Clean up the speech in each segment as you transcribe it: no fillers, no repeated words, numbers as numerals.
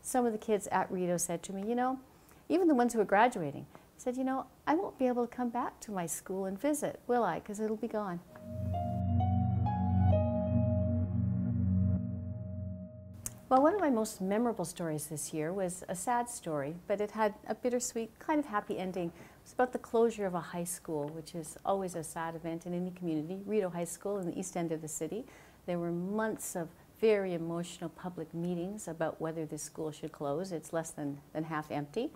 some of the kids at Rideau said to me, you know, even the ones who are graduating, said, you know, I won't be able to come back to my school and visit, will I? Because it'll be gone. Well, one of my most memorable stories this year was a sad story, but it had a bittersweet, kind of happy ending. It was about the closure of a high school, which is always a sad event in any community. Rideau High School in the east end of the city. There were months of very emotional public meetings about whether this school should close. It's less than half empty.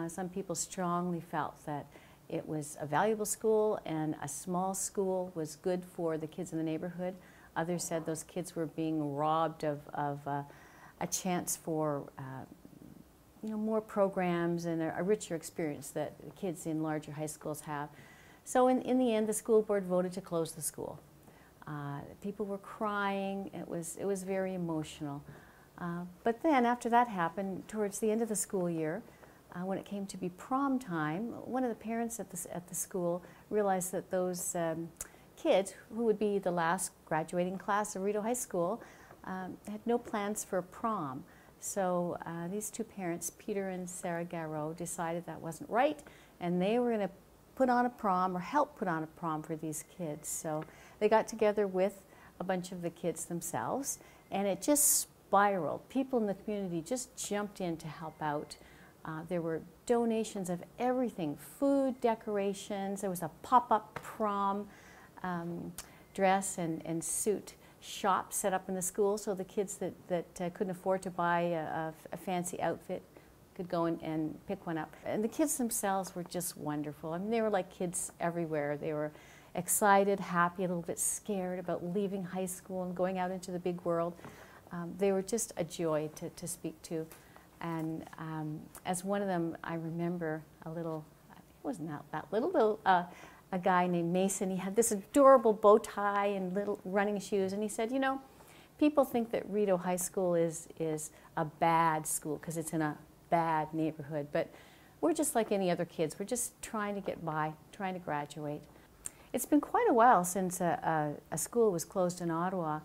Some people strongly felt that it was a valuable school and a small school was good for the kids in the neighborhood. Others said those kids were being robbed of a chance for you know, more programs and a richer experience that kids in larger high schools have. So in the end, the school board voted to close the school. People were crying. It was very emotional. But then after that happened, towards the end of the school year, when it came to be prom time, one of the parents at the school realized that those kids, who would be the last graduating class of Rideau High School, had no plans for prom. So these two parents, Peter and Sarah Garreau, decided that wasn't right, and they were going to put on a prom or help put on a prom for these kids. So they got together with a bunch of the kids themselves, and it just spiraled. People in the community just jumped in to help out. There were donations of everything, food, decorations. There was a pop-up prom dress and suit shop set up in the school, so the kids that couldn't afford to buy a fancy outfit could go and pick one up. And the kids themselves were just wonderful. I mean, they were like kids everywhere. They were excited, happy, a little bit scared about leaving high school and going out into the big world. They were just a joy to speak to. And as one of them, I remember a little, it wasn't that little, a guy named Mason. He had this adorable bow tie and little running shoes, and he said, you know, people think that Rideau High School is a bad school because it's in a bad neighborhood, but we're just like any other kids. We're just trying to get by, trying to graduate. It's been quite a while since a school was closed in Ottawa.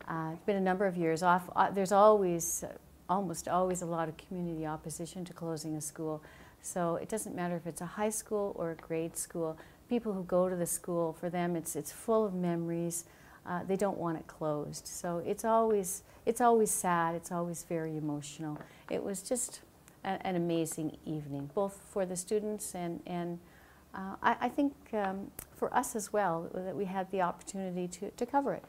It's been a number of years off. There's always, almost always a lot of community opposition to closing a school. So it doesn't matter if it's a high school or a grade school. People who go to the school, for them it's full of memories. They don't want it closed. So it's always sad. It's always very emotional. It was just an amazing evening, both for the students and I think for us as well, that we had the opportunity to cover it.